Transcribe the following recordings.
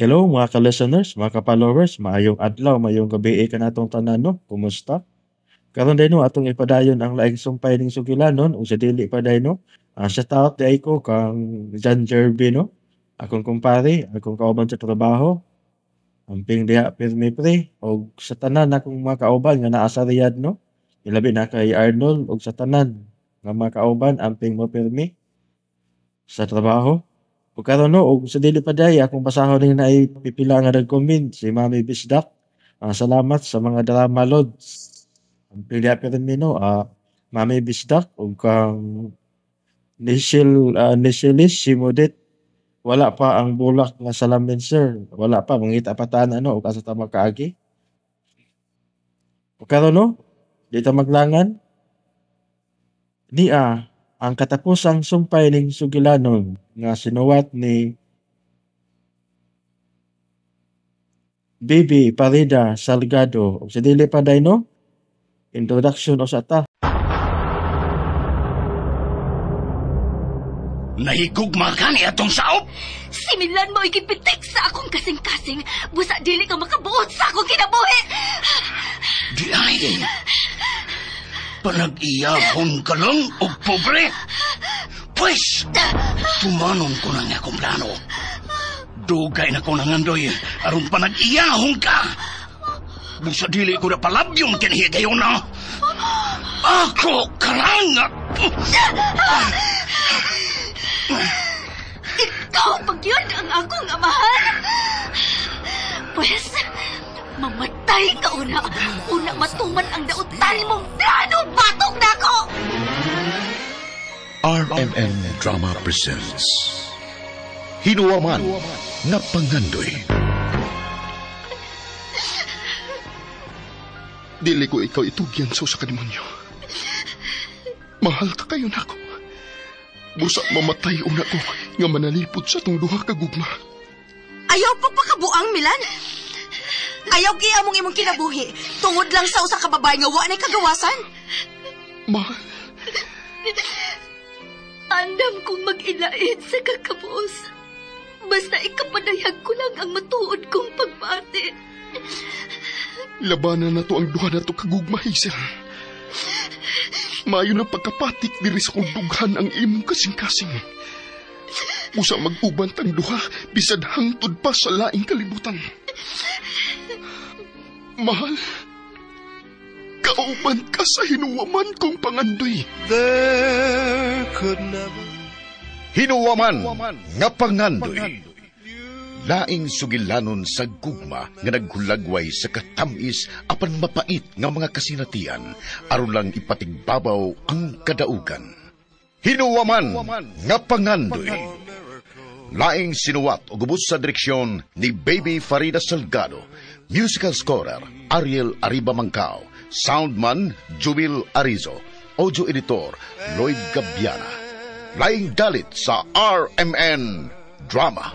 Hello mga ka-listeners, mga ka-followers, maayong adlaw, maayong gabi ka natong tanan no. Kumusta? Karon day no atong ipadayon ang laing sumpay ning sugilanon ug sa dili pa day no. Shout out day ko kang John Jerby no. Akong kumpare, akong kauban sa trabaho. Amping diha pirmi pre ug sa tanan akong mga kauban nga naa sa Riyadh no. Ilabi na kay Arnold ug sa tanan nga mga kauban amping mo pirmi sa trabaho. Ug karon no ug sa dili pa day akong basahon ning naay pipila nga nag-comment si Mami Bisdak. Salamat sa mga drama lods. Ang pilya pa rin no, Mami Bisdak ug kang Nishilis Simudit. Wala pa ang bulak nga salamin sir. Wala pa mangita pa ta no ug asa ta makaagi. Ug karon no, di ta maglangan. Niya ang katapusang sumpay ning sugilanon nga sinuwat ni Bibi Parida Salgado. Ug sa dili pa day no, introduction o sa ta. Nahigugma ka ni atong saop? Similan mo igipitik sa akong kasing-kasing. Busa dili ka makabuot sa akong kinabuhi. Di ay. Panag-iyahon ka lang o pobre? Pues, tumanon ko na nga akong plano. Dugay na ko nangandoy, aron panag-iyahon ka. Busa dili ko na palabyong kinihigayon na. Ako karangat. Ikaw pagyod ang akong amahan. Pues, mamatay ka una. Una matuman ang dautan mong plano. Batok na ako! RMN Drama presents Hinuwaman na Pangandoy. Dili ko ikaw itugyan sa kademonyo. Mahal ka kayo na ako. Busa mamatay una ko nga manalipod sa tong duha ka gugma. Ayaw pagpakabuang, Milan. Ayaw kaya mong imong kinabuhi. Tungod lang sa usa ka babae nga wa nay kagawasan. Mahal. Andam kong mag-ilain sa kakabos. Basta ikapanayag ko lang ang matuod kong pagbati. Labanan na to ang duha na to kagugma, Hazel. Maayo na pagkapatik diri sa kong dughan ang imong kasing-kasing. Usa mag-ubant ang duha, bisad hangtod pa sa laing kalibutan. Mahal, kauban ka sa hinuwaman kong pangandoy. Hinuwaman nga Pangandoy. Laing sugilanon sa gugma nga naghulagway sa katamis apan mapait nga mga kasinatian aron lang ipatigbabaw ang kadaugan. Hinuwaman nga Pangandoy. Laing sinuwat o gubos sa direksyon ni Baby Farida Salgado, musical scorer Ariel Arriba Mancao, soundman Jubil Arizo, audio editor Lloyd Gabiana. Laing dalit sa RMN Drama.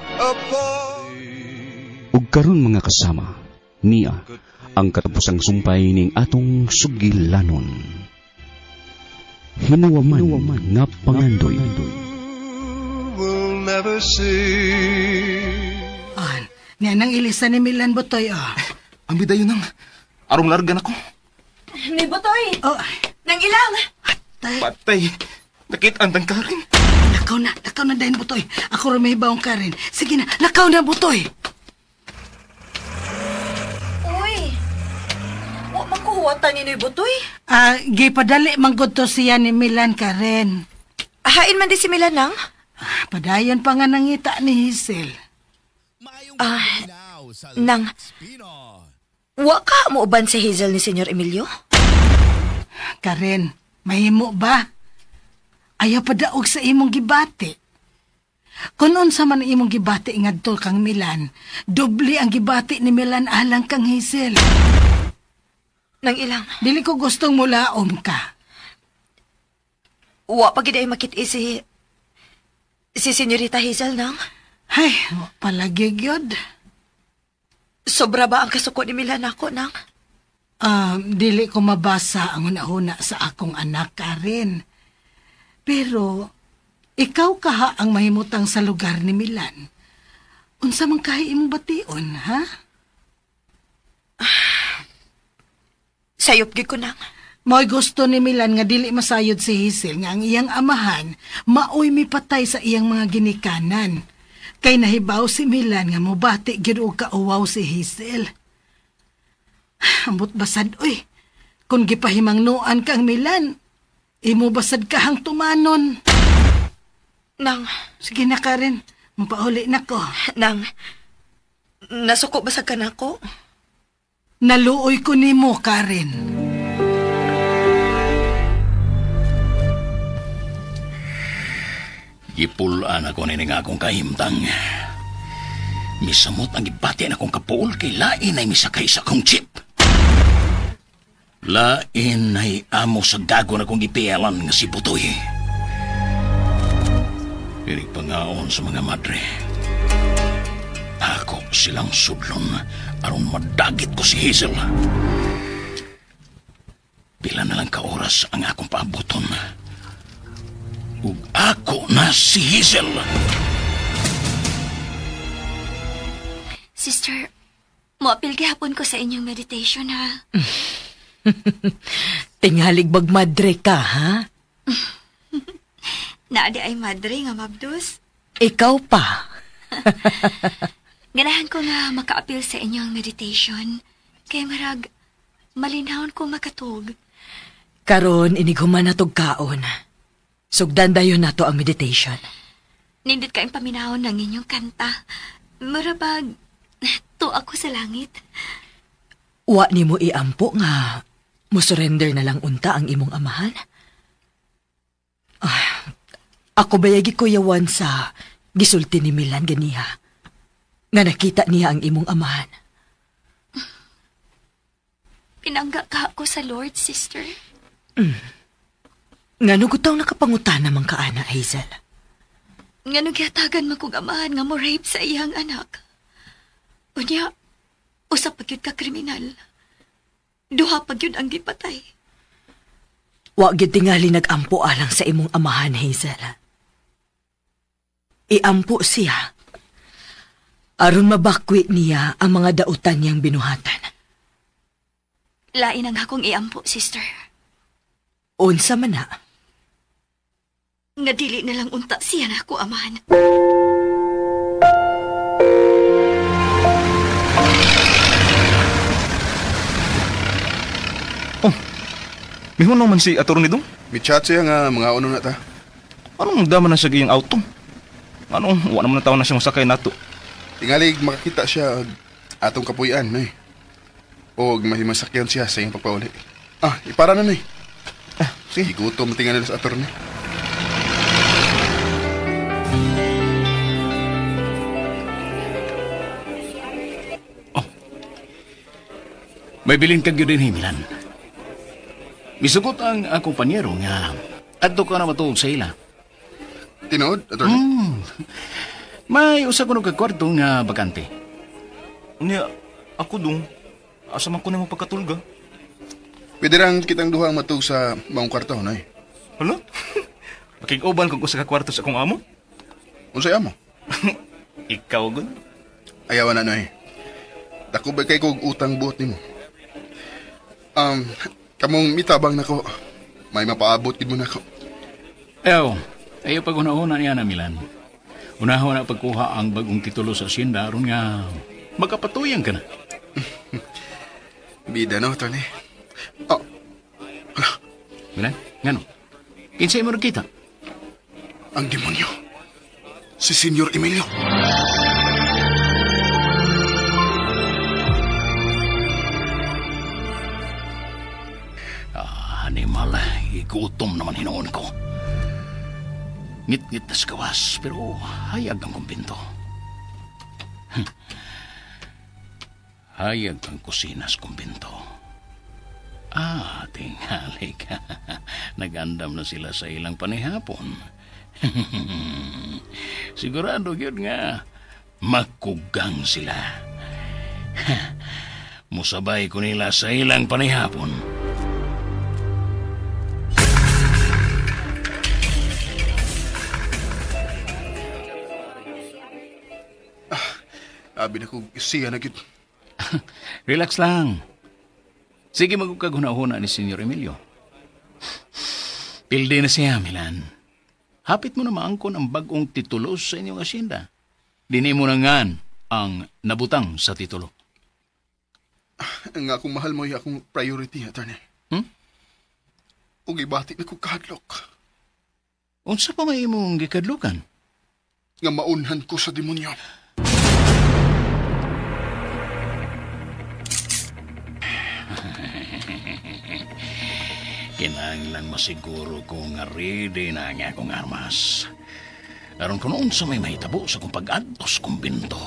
Ug karon mga kasama, niya ang katapusang sumpay ning atong sugilanon. Hinuwaman nga Pangandoy. Niya nang ilisan ni Milan Botoy, Ang bidayo nang arong largan ako. Ni Botoy, Oh, nang ilang. Patay, nakit-an tang karin. Lakaw na dahil Botoy. Ako rin may baong ka rin. Sige na, lakaw na Botoy. Uy, wa makuhuwatan ni Botoy. Gipadali manggod to siya ni Milan ka rin. Hain man di si Milan nang? Padayon pa nga nangita ni Hazel. Nang, wa ka mo uban si Hazel ni Senyor Emilio? Karen, mahimo ba? Ayaw pa daog sa imong gibati. Kung unsa man ang imong gibati ngadto kang Milan, doble ang gibati ni Milan alang kang Hazel. Nang ilang, Dili ko gustong mulaom ka. wa pa gid ay makit-i si Senyorita Hazel nang? Ay, palagi gyud. Sobra ba ang kasuko ni Milan ako nang? Dili ko mabasa ang una-una sa akong anak Karen. Pero ikaw kaha ang mahimutang sa lugar ni Milan. Unsa man kahi imong bation, ha? Sayop gid ko nang. Mo'y gusto ni Milan nga dili masayod si Hazel nga ang iyang amahan maoy mipatay sa iyang mga ginikanan. Kay nahibaw si Milan nga mubati gyud og kauwaw si Hazel. Ambot basad oy. Kung gipahimangnuan kang Milan, imo basad ka hang tumanon. Nang, Sige na Karen, mapauli na ko. nang, nasuko basag ka na ko? Naluoy ko nimo Karen. Gipulaan ako ni nga akong kahimtang. Misamot ang gibati na akong kapuol kay lain ay misakay sa akong chip. Lain ay amo sa gago na akong gipialan nga si Butoy. Pinig pangaon sa mga madre. Ako silang sudlon aron madagit ko si Hazel. Pila na lang ka oras ang akong paabuton. Ug ako na si Hazel. Sister, moapil gihapon ko sa inyong meditation, ha? Tingalig magmadre ka, ha? Naadi ay madre nga mabdus. Ikaw pa. Ganahan ko nga makaapil sa inyong meditation. Kay marag, malinahon ko makatug. Karon inighuman na tog kaon. Sugdan dayon nato ang meditation. Nindot kayong paminahon ng inyong kanta. Marabag, to ako sa langit. Wa nimo iampo nga musurrender na lang unta ang imong amahan. Ako bayagi ko yawan sa gisulti ni Milan ganiha. Nga nakita niya ang imong amahan. Pinangga ka ako sa Lord, sister. Nga nugutaw nakapangutan naman ka, Ana Hazel. Nga nagyatagan man kong amahan nga mo rape sa iyang anak. Unya, usap pa gyud ka kriminal. Duha pa gyud ang gipatay. Wa gyud tingali nagampo alang sa imong amahan, Hazel. Iampo siya. Aron mabakwit niya ang mga dautan niyang binuhatan. Lain ang akong iampo, sister. Unsa man na? Nga dili na lang unta siya na ako amahan. Mihon naman si Atty. Dong. Michat siya nga mga uno na ta. Anong magdaman na sa giyang auto? Anong wala naman na taon na siyang sakay nato? Tingalig makakita siya atong kapuyan, noy. O mahimasakyan siya sa iyong pagpauli. Ipara na, noy. Sige. Igutom tingalig sa attorney. May bilin kag yun din, Milan. Misugot ang akong panyero nga adto ka na matuog sa ila. Tinood, attorney? May usa ko kag kwarto nga bakante. Unya, ako Dong. Asa man ko na mo pagkatulga? Pwede lang kitang duha matug sa maong kwarto, noy. Hala? Makig-uban kung usa ka kwarto sa akong amo? Unsay amo? Ikaw, gud. Ayawan na, noy. Dako ba kay kog utang buot nimo? Kamong mitabang nako. May mapaabot gid mo nako. Ayaw pag-una-una niya na, Milan. Unahon na pagkuha ang bagong titulo sa asyenda aron nga magkapatuyan ka na. Bida no, attorney. Milan, ngano? Kinsay mo nakita? Ang demonyo. Si Senyor Emilio. Animal, igutom naman hinoon ko. Ngit-ngit na sa gawas, pero hayag ang kumpinto. Hayag ang kusina sa kumpinto. Tingali ka. Nagandam na sila sa ilang panihapon. Sigurado yun nga, makugang sila. Musabay ko nila sa ilang panihapon. Abi na ko siya na gid. Relax lang. Sige, magkaguna-huna ni Senyor Emilio. Pilde na siya, Milan. Hapit mo na maangkon ang bagong titulo sa inyong asyenda. Dini mo na ngan ang nabutang sa titulo. Ang akong mahal mo ay akong priority, attorney. Ug ibati na ko kahadlok. Unsa pa may imong gikadlukan? Nga maunhan ko sa demonyo. Kinahanglan masiguro ko nga ready na ang akong armas. Aron ko noon sa may mahitabo sa kong pag-adtos kong binto.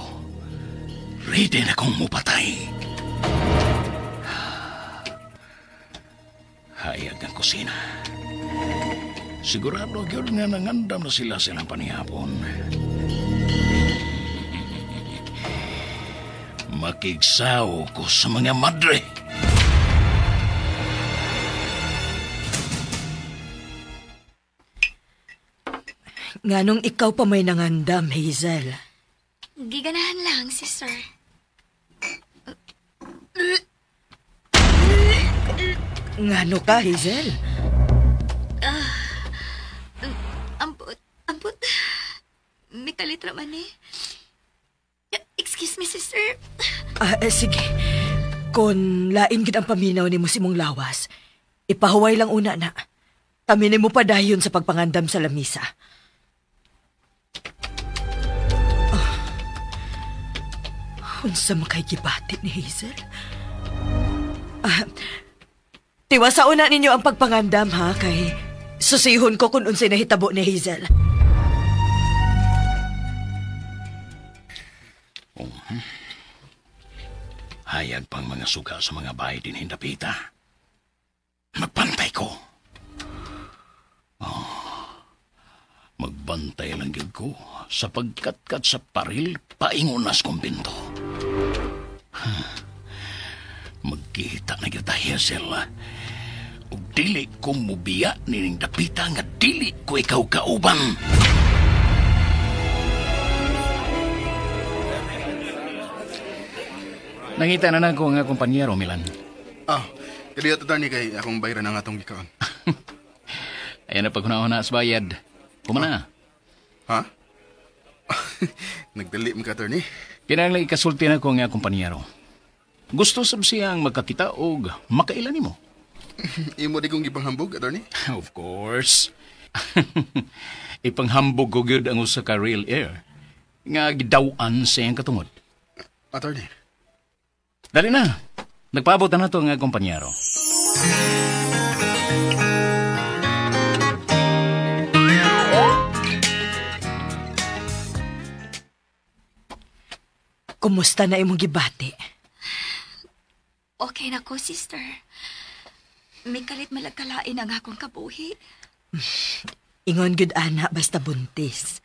Ready na kong mupatay. Hayag ang kusina. Sigurado yun nga nangandam na sila silang panihapon. Makigsaw ko sa mga madre. Nganong ikaw pa may nangandam, Hazel? Giganahan lang, sister. Ngano ka, Hazel? Amput. May kalit raman eh. Excuse me, sister. Sige. Kung lain gid ang paminaw ni mo si mong lawas, ipahuway lang una na. Kami ni mo pa dayon sa pagpangandam sa lamisa. Unsa makay gibati ni Hazel? Tiwasa una ninyo ang pagpangandam, ha? Kay susihon ko kung unsay nahitabo ni Hazel. Hayag pang mga suga sa mga bahay din hindapita. Magbantay ko. Magbantay lang yun ko sa pagkatkat sa paril paingunas kong binto. Magkita na kita, Hazel. Ug dili ko mubiya nining dapita nga dili ko ikaw kauban. Nangita na ko nga kompanyero, Milan. Kadiya attorney kay akong bayran ang atong gikaon. Ayan na paghuna-huna sa bayad. Kumana. Ha? Nagdali mo ka, attorney? Kinahanglan ikasulti na ko nga kompanyero. Gusto sab siyang magkakita og makailan nimo. Imo di kong ipanghambog, attorney? Of course. Ipanghambog ko gyud ang usa ka real air nga gidaw-an sa iyang katungod. Attorney. Dali na. Nagpaabot na to nga kompanyero. Kumusta na imong gibati? Okay na ko, sister. May kalit malagkalain ang akong kabuhi. Ingon gud ana basta buntis.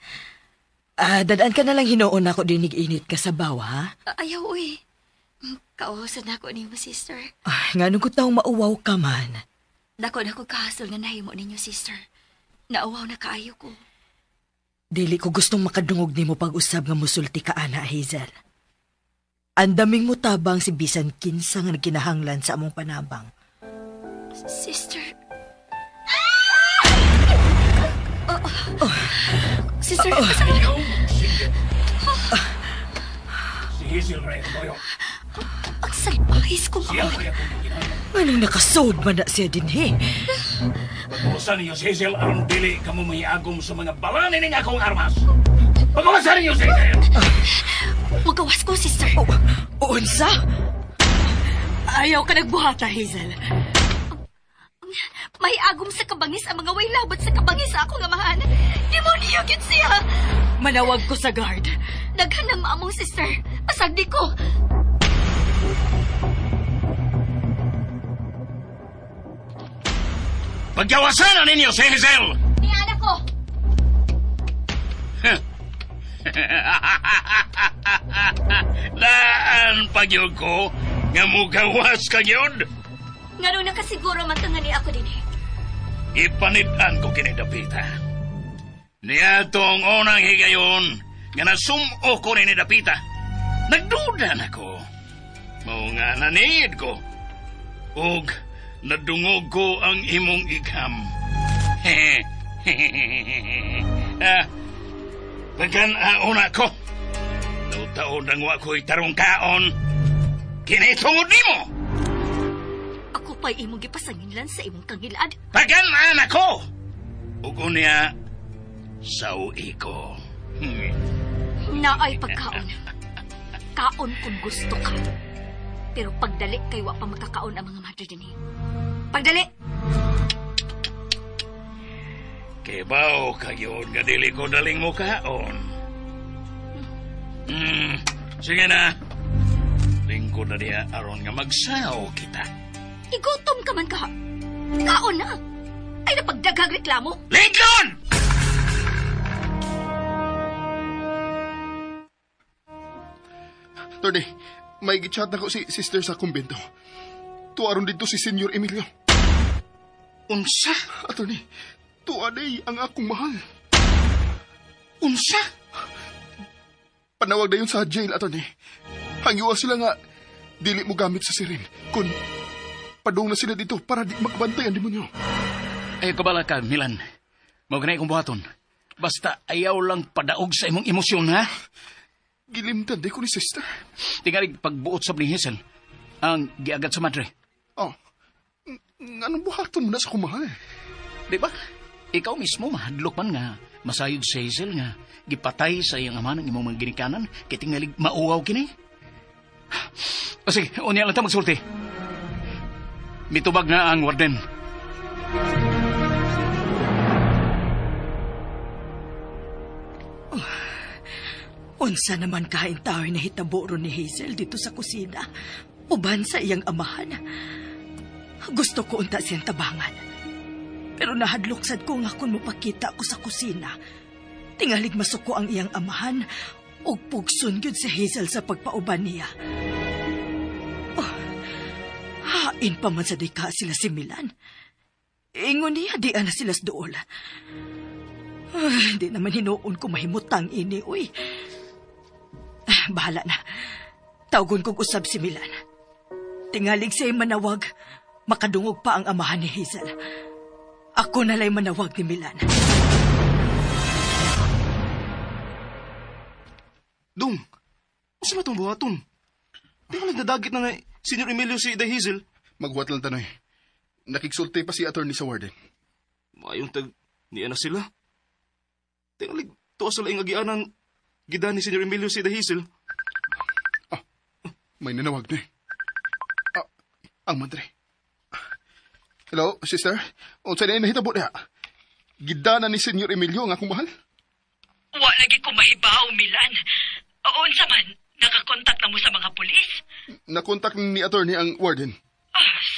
Dadaan ka na lang hinuon ako dinig-init ka sa bawa, ha? Ayaw, uy. Kausan ako niyo, sister. Ngano ko taong mauwaw ka man. Dako na ko kahasol nga nahimo ninyo, sister. Nauwaw na kaayo ko. Dili ko gustong makadungog nimo pag-usab nga musulti ka, ana, Hazel. Andaming mo tabang si bisan kinsa nga nagkinahanglan sa among panabang. Sister. Sister, Si Hazel Ray, boyo. ang salbahis ko, Siya mama. kaya kung ginagawa. Anong nakasod man na siya din, he? Pagkawasan niyo si Hazel aron dili ka mo mayagom sa mga balanin ng akong armas. Pagkawasan niyo si Hazel! Magawas ko, sister. Unsa? Ayaw ka nagbuhata, Hazel. May agom sa kabangis ang mga way labat sa kabangis sa akong amahan. Demonyo gyud siya. Manawag ko sa guard. Daghan ng maamong, sister. Pasagdi ko. Pagkawasan na ninyo si Hazel! Ni anak ko. Laan pagyod ko nga mugawas ka yun. Ngano nakasiguro man to nga ni ako din eh. Ipanidan ko kinidapita. Niya tong unang higayon nga nasumo ko ni Dapita. Nagduda na ko. Mao nga nanid ko. Og nadungog ko ang imong igham. Pagkanaon ako. Taon ang wa ko'y tarong kaon. Kinitungod nimo. Ako pa'y imong gipasanginlan sa imong kangilad. Paganaan ako. Ug unya sawi ko. Naay pagkaon. Kaon kung gusto ka. Pero pagdali kay wa pa magkakaon ang mga madre din. Pagdali! Kibaw kayon nga dili ko daling mo kaon. Sige na. Lingkod na diya aron nga magsaw kita. Igutom ka man ka. Kaon na. Ay napagdaghang reklamo. Lincoln! Attorney, may gichat na ko si sister sa kumbento. Tuaron dito si Senyor Emilio. Unsa? Attorney, tuaday ang akong mahal. Unsa? Panawag na yun sa jail, attorney. Hangiwa sila nga, dili mo gamit sa sirin. Kun padung na sila dito para di makabantay ang demonyo. Ay, kabala ka, Milan. Maganay kong buhaton. Basta ayaw lang padaog sa imong emosyon, ha? Gilimtan di ko ni sister. Tingalig pagbuot sa ni Hazel, ang giagad sa madre. Oh, anong buhaton mo na sa kumahal? Di ba? Ikaw mismo mahadlok man nga masayod si Hazel nga gipatay sa iyang ama ng imong mga ginikanan kay tingalig mauwaw kini. O sige, unya lang ta magsulti. Mitubag na ang warden. Unsa naman kain tao'y nahitabo ron ni Hazel dito sa kusina. Uban sa iyang amahan. Gusto ko unta siyang tabangan. Pero nahadloksad ko nga kung mapakita ko sa kusina. Tingalig masuko ang iyang amahan ug pugson gyud si Hazel sa pagpauban niya. Oh, hain pa man sa dika sila si Milan. Ingon niya di na sila dool. Di naman hinuon ko mahimutang ini, uy. Bahala na. Tawgon kong usab si Milan. Tingalig siya'y manawag, makadungog pa ang amahan ni Hazel. Ako nala'y manawag ni Milan. Dong, usa na itong buhaton? Di ka nagdadagit na nga Senyor Emilio si Day Hazel. Maghuwat lang tanoy. Nakiksulti pa si attorney sa warden. Mayong tag niya na sila. Tingalig, tuwa sila yung agianan gida ni Senyor Emilio si Day Hazel. May nanawag na ang madre. Hello, sister? O saan na nahitabo na? Gida na ni Senyor Emilio ang akong mahal? Wa lagi ko mahibaw, Milan. Oon sa man, nakakontak na mo sa mga pulis? Nakontak ni attorney ang warden.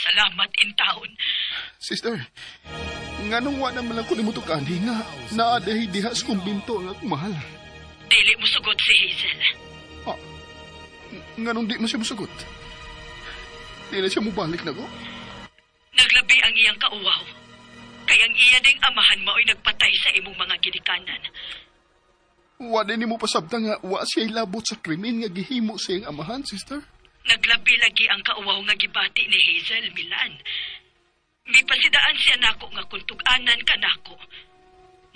Salamat in taon. Sister, nganong wa naman lang ko ni mo tukani nga naadahi diha sa kumbinto ang akong mahal. Dili mo sugot si Hazel. Nganong di mo siya musugot? Di na siya mubalik na ko? Naglabi ang iyang kauwaw. Kayang iya ding amahan mao'y nagpatay sa imong mga ginikanan. Wa din mo pasabta nga wa siya'y labot sa krimen nga gihimo sa iyang amahan, sister? Naglabi lagi ang kauwaw nga gibati ni Hazel, Milan. Gipasidaan siya nako nga kuntug-anan ka nako.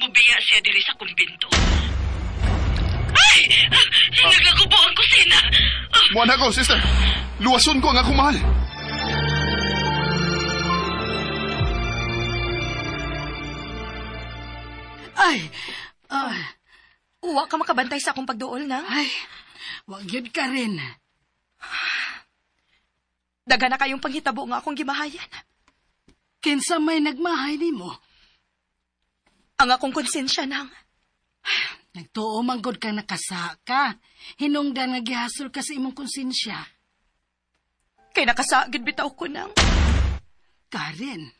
Mubiya siya diri sa kumbinto. Ay! Naglagubo ang kusina! Muan ako, sister! Luwason ko ang akong mahal! Uwa ka makabantay sa akong pagduol na. Ay, wag yun ka rin. Daga na kayong panghitabo nga akong gimahayan. Kinsa may nagmahay ni mo? Ang akong konsensya nang. Nagtuo manggod ka nakasa ka. Hinungdan nga gihasol ka sa imong konsensya. Kay nakasagid bitaw ko nang. Karen.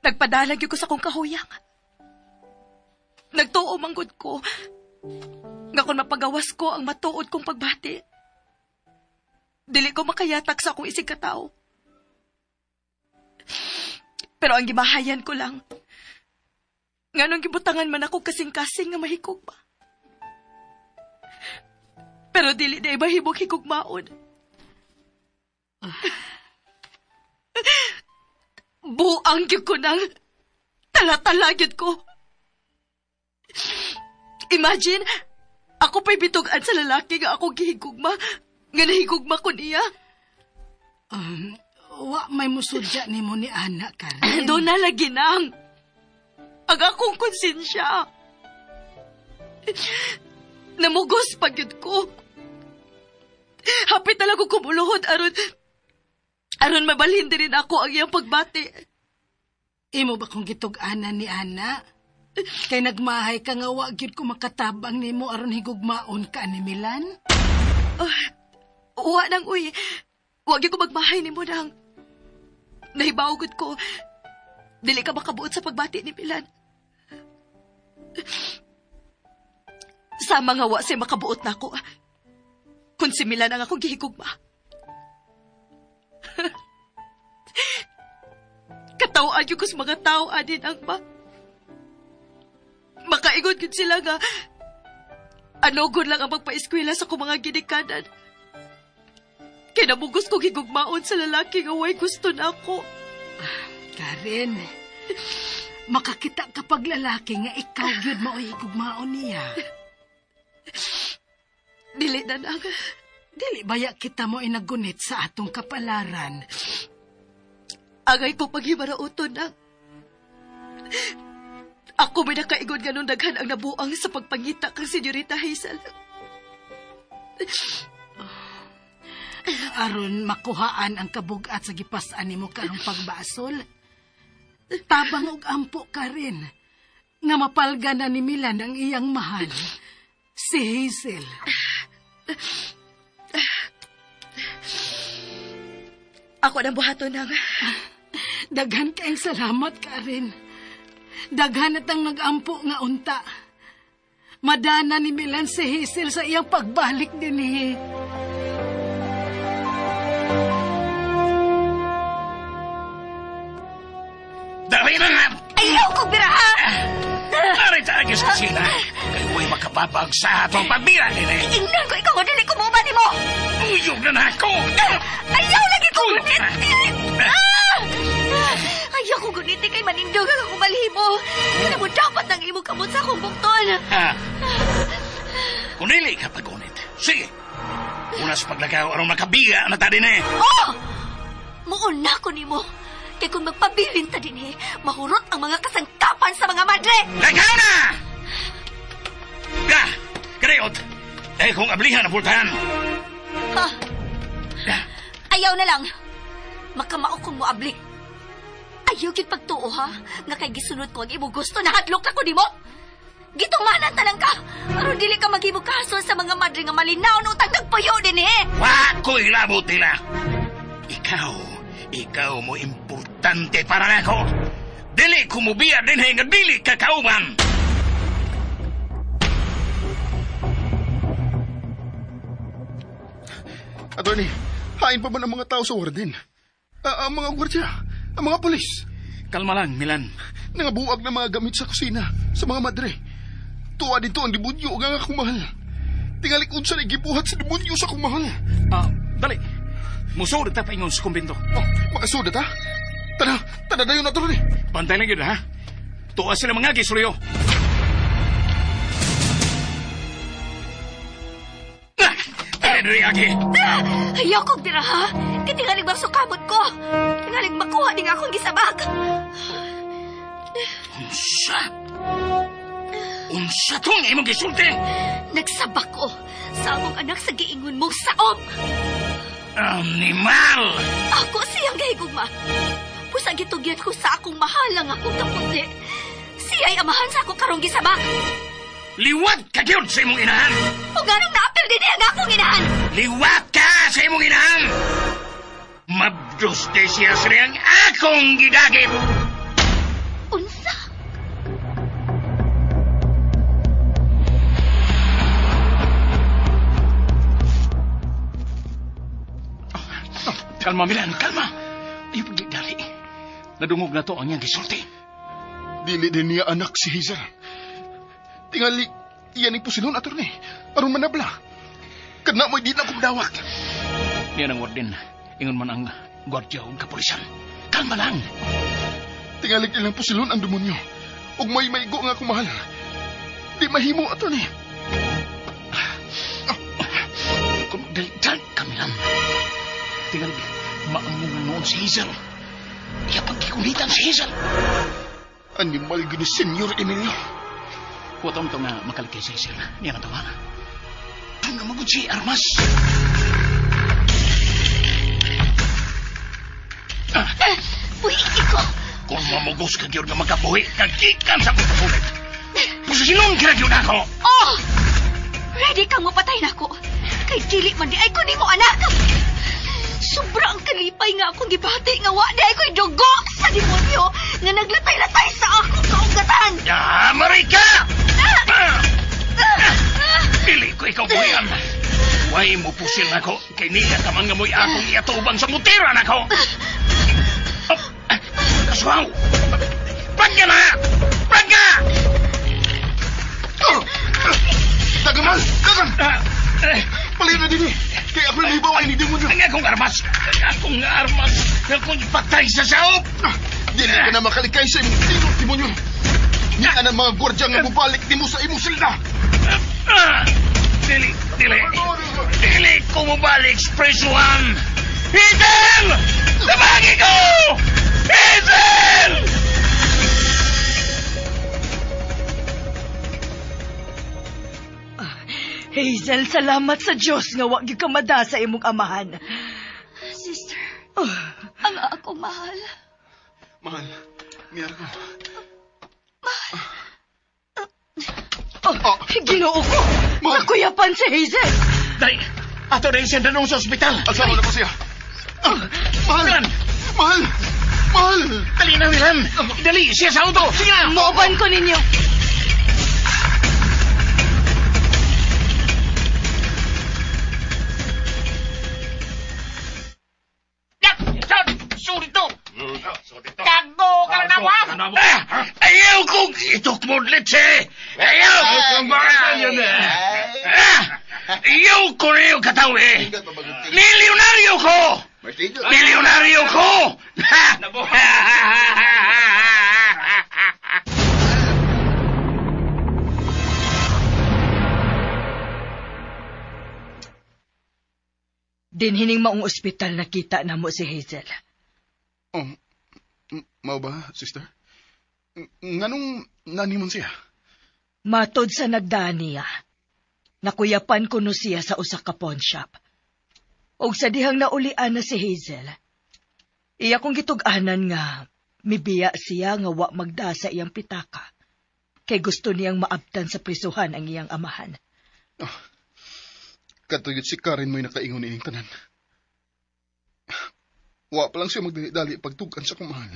Nagpadalag ko sa kong kahuyang. Nagtuo manggod ko. Nga kung mapagawas ko ang matuod kong pagbati. Dili ko makayatak sa akong isig katao. Pero ang gimahayan ko lang, nganong gibutangan man ako kasing-kasing nga mahikog pa. Pero dili na mahimong higugmaon. Buang gyud ko nang talatalagyod ko. Imagine, ako pa'y bitugan sa lalaki nga akong gihigugma, nga nahigugma ko niya. Wa may musudya ni mo ni Ana, Karen. Doon na lagi nang. Ang akong konsensya. Namugos pagyud ko. Hapit talaga kumuluhod aron mabalhin din ako ang iyang pagbati. Imo ba kung gitug-anan ni Ana? Kay nagmahay ka nga wa gyud ko makatabang nimo aron higugmaon ka ni Milan? Wa nang uy. Wa gyud ko magmahay nimo nang. Nahibawgod ko. Dili ka makabuot sa pagbati ni Milan. Sa mga wa siya makabuot na ako. Kung si Milan ang akong gihigugma. Katawaan yung kus mga tao adin ang makaingon yun sila nga anogon lang ang magpa-eskwela sa kong mga ginikanan. Kinamugos kong higugmaon sa lalaki nga way gusto na ako. Karen, makakita kapag lalaki nga ikaw yun mao'y higugmaon niya. Dili na nang. Dili baya kita mo inagunit sa atong kapalaran. Agay ko paghimarauton na. Ako may nakaigon ganun daghan ang nabuang sa pagpangita kang Senyorita Hazel. Aron makuhaan ang kabugat sa gipas-an nimo karong pagbasol. Tabang og ampo ka rin. Nga mapalga na ni Milan ang iyang mahal. Si Hazel. Ako nang buhaton nang. Daghan kaayong salamat, Karen. Daghan at ang nag-ampo nga unta. Madana ni Milan si Hazel sa iyang pagbalik din eh. Dali na nga! Ayaw ko, biraha! Aray taagis kasi na. Kayo mo'y makapapag sa atong pagbira nila. Ingnan ko ikaw, dili ko mo ni mo! Uyog na na ako! Ayaw lagi ko gunit! Ayaw ko gunit kay manindog ang akong balhibo. Kaya mo dapat ang imo kamot sa akong bukton. Kung dili ka pagunit, sige. Unas paglagaw arong nakabiga na ta din eh. Oh! Muuna ko ni mo. Kaya kung magpabilin ta din eh, mahurot ang mga kasangkapan sa mga madre. Lagaw na! Karayot! Dahil kong ablihan na pultahan. Ayaw na lang. Makamao kong moabli. Ayaw gid pagtuo ha. Nga kay gisunod ko ang imo gusto na hadlok na ko di mo. Gitumanan talang ka. Aron dili ka maghimog kaso sa mga madre nga malinaw no utang nagpuyo din eh. Wa ko'y labot nila. Ikaw mo importante para nako. Dili ko mo biya din nga dili kakauban. Attorney, hain pa ba ng mga tao sa warden? Ang mga gwardya, ang mga polis. Kalma lang, Milan. Nangabuag na mga gamit sa kusina, sa mga madre. Tuwa dito ang demonyo ang akong mahal. Tingali kung saan igibuhat sa demonyo sa akong mahal. Dali. Musudat na paingon sa kumbento. Mga sudat ha? Tada dayon na attorney. Bantay lang yun ha. Tuwa sila mga gisulyo. Ayaw kong biraha. Katingalig magsukabot ko. Tingalig makuha din akong gisabak. Unsa tong imong gisulti? Nagsabak ko sa among anak sa giingon mong saom. Animal! Ako siyang gahigugma. Pusa gitugyan ko sa akong mahal ang akong kaputi. Siya'y amahan sa akong karong gisabak. Liwat ka gyud sa imong inahan! O ganong naapil din ang akong inahan! Liwat ka sa imong inahan! Mabdos de siya sa riyang akong gidagip! Unsa? Kalma, Milan, kalma! Ayaw pagdidali. Nadungog na to ang iyang gisulti. Dili din niya anak si Hazel. Tingali, iyan po silon, attorney. Aron manabla. Kana mo'y di na akong dawat. Yan ang warden. Ingon man ang gwardya o kapulisan. Kalma lang. Tingalig ilang pusilon ang demonyo. Ug may maigo nga akong mahal. Di mahimo ato ni. Kung dali kami lang. Tingalig, maamungan noon si Hazel. Iya pagkikulitan si Hazel. Animal gini, Senyor Emilio. Huwag ito nga makalikay sa Hazel. Niyan ang tawana. Doon na magod si Armas. Uy, iko! Kung mamugos ka yun nga magkabuhi, kagikan sa pagkabulit. Pusinon ka na yun ako! Oh! Ready kang mapatay na ako. Kay dili man di ay ko ni mo anak. Sobrang kalipay nga akong gibati nga wa di ay ko'y dugo sa demonyo nga naglatay-latay sa akong kaugatan. Marika! Dili ko ikaw buhian. Huwag mo pusil na ako. Kay niya tamang nga mo'y akong iatubang sa mutiran ako. Kaswaw! Pagka na! Pagka! Dagaman! Dagan! Palay na din eh. Kaya ako may bawa ni demonyo. Ang akong armas! Ang akong armas! Ang akong patay sa saop! Dili ka na makalikay sa imong tinong demonyo. Nga na mga gwardya nga mubalik di mo sa imong silda. Dili ko mabalik sa presuhan! Hazel! Tabagi ko! Hazel! Hazel, salamat sa Diyos nga wag ka mada sa imong amahan. Sister, ang ako mahal. Mahal, miyar ko. Ginoo ko! Nakuyapan si Hazel! Dali! Ato na yung sendanong sa ospital! Asama na ko siya. Mahal! Mahal! Mahal! Dali na, Milan! Dali! Siya sa auto! Sige na! Mooban ko ninyo! Kago ka na nawa! Ayaw kong itukmudlit eh! Ayaw! Ayaw ko na yung katawi! Milyonaryo ko! Milyonaryo ko! Dinhining maong ospital nakita na mo si Hazel. Mao ba, sister? Nganong nanimon siya? Matod sa nagdaan niya, nakuyapan ko no siya sa usa ka pawn shop. Og sa dihang naulian na si Hazel, iya kong gitug-anan nga mibiya siya nga wa magda sa iyang pitaka, kay gusto niyang maabtan sa prisuhan ang iyang amahan. Katuyot si Karen mo'y nakaingon ining tanan. Wa pa lang siya magdali pagtugan sa kong mahal.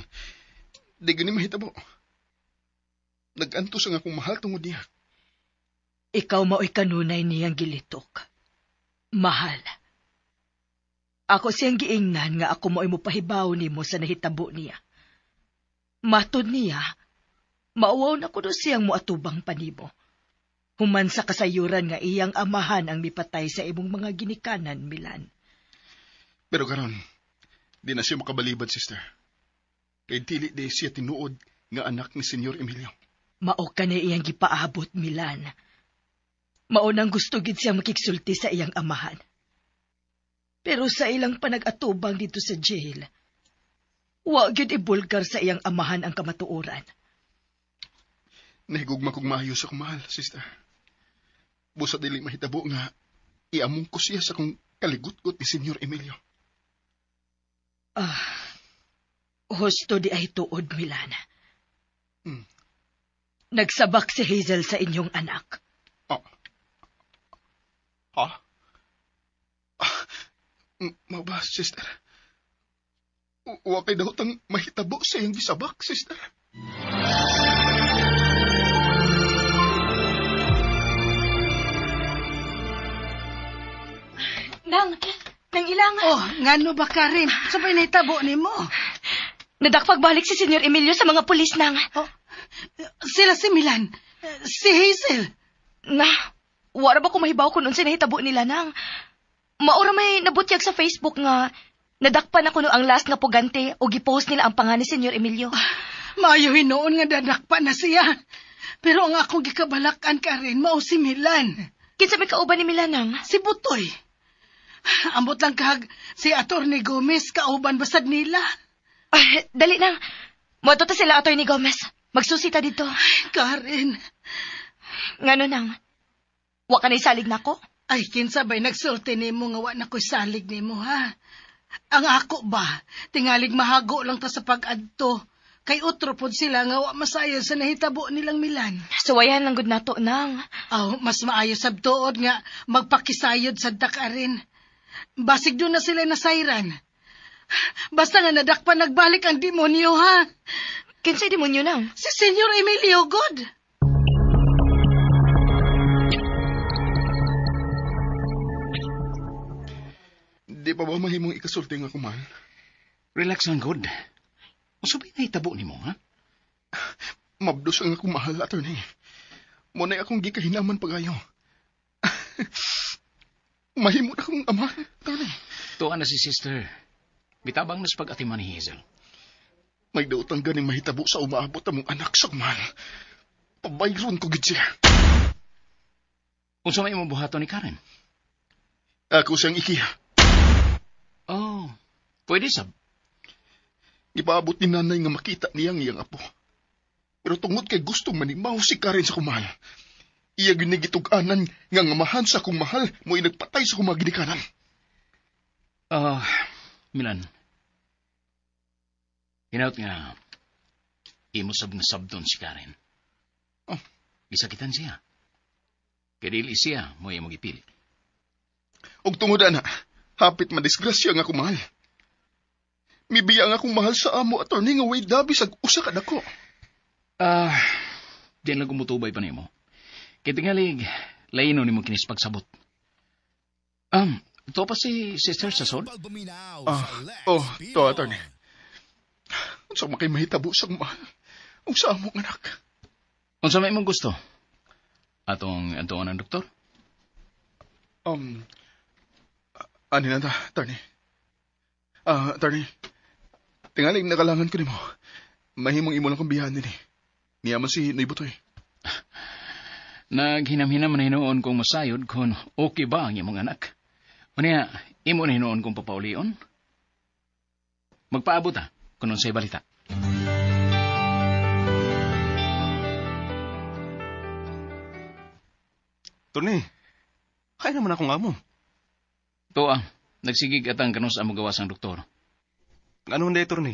Di gani mahitabo. Nag-antos ang akong mahal tungod niya. Ikaw mao'y kanunay niyang gilitok. Mahal. Ako siyang giingnan nga ako mo'y mupahibaw ni mo sa nahitabo niya. Matod niya, mauwaw na ko do siyang muatubang panimo. Human sa kasayuran nga iyang amahan ang mipatay sa imong mga ginikanan, Milan. Pero karon, di na siya makabalibad, sister. Kay dili di siya tinuod nga anak ni Senyor Emilio. Mao ka na iyang gipaabot, Milan. Mao nang gusto gid siya makiksulti sa iyang amahan. Pero sa ilang panag-atubang dito sa jail, wa gyud ibulgar sa iyang amahan ang kamatuoran. Nahigugma kong maayo sa kumahal, sister. Busa dili mahitabo nga iamong ko siya sa kong kaligut-gut ni Senyor Emilio. Husto di ay tuod, Milan. Nagsabak si Hazel sa inyong anak. Ha? Mao ba, sister? Wa kay daw tang mahitabo sa iyong gisabak, sister. Nang ilangan. Ngano ba, Karim? Sabay naitabo ni mo. Nadakpagbalik si Senyor Emilio sa mga pulis nang. Sila si Milan. Si Hazel. Wala ba ko mahibaw kung unsay nahitabo nila nang. Maura may nabutyag sa Facebook nga nadakpan ako no ang last nga pugante o gipost nila ang pangalan ni Senyor Emilio. Maayo hinoon nga dadakpa na siya. Pero ang akong gikabalakan ka rin, mao si Milan. Kinsa may kauban ni Milanang? Si Butoy. Ambot lang kag si Atty. Gomez, kauban basad nila. Ay, dali nang. Moto ta sila, Atty. Gomez. Magsusita dito. Karen. Ngano nang? Wa ka na isalig na ko? Ay, kinsabay nagsulti ni mo nga wa na ko'y salig ni mo, ha? Ang ako ba, tingalig mahago lang ta sa pag-adto. Kay utro pod sila nga wa masayon sa nahitabo nilang Milan. Suwayan lang gud nato nang. Mas maayo sab tuod nga magpakisayod sa dakarin. Basig doon na sila nasayran. Basta nga nadakpan nagbalik ang demonyo, ha? Kinsay demonyo nang? Si Senyor Emilio God. Di pa ba mahimong ikasulti nga kumal? Relax lang, God. Masubay na hitabo ni mo, ha? Mabdos ang akong mahal, attorney. Muna'y akong gikahinaman pagayo. Mahimo na akong ama, attorney. Tuwa na si sister. Bitabang nas pag-atiman ni Hazel. May daotang ganing mahitabo sa umaabot among anak sa kumal. Pabayron ko gid siya. Unsa may imong buhaton ni Karen? Ako siyang ikiha. Oh, pwede sab. Ipaabot ni nanay nga makita niyang iyang apo. Pero tungod kay gusto manimaw si Karen sa kumal. Iya ginigitug-anan nga ngamahan sa kong mahal mo'y nagpatay sa kumang ginikanan. Milan. Hinaut nga, imo sab nga sabdon si Karen. Gisakitan siya. Kadili siya mo imo gipili. Og tungod ana, hapit madisgrasya nga kumahal. Mibiya nga akong mahal sa amo, attorney, nga way dabi sa usa ka dako. Diyan lang kumutubay pa nimo. Kitingalig, laino ni mo kinis pagsabot. Ito pa si Sister Sasod? To, attorney. Unsa makay mahitabo sa mahal? Unsa among anak? Unsa may mong gusto? Atong ang doktor? Ano na ta, attorney? Attorney, tingaling nakalangan ko ni mo. Mahimong imo lang kong biyahan din eh. Niyaman si Noy Butoy. Naghinam-hinam na hinoon kong masayod kung okay ba ang imong anak. Unya, imo na hinoon kong papaulion? Magpaabot kung sa'y balita. Tony, kaya naman akong amo. Tuwa, nagsigig atang kanus ang magawas ang doktor. Ano hindi, Tony?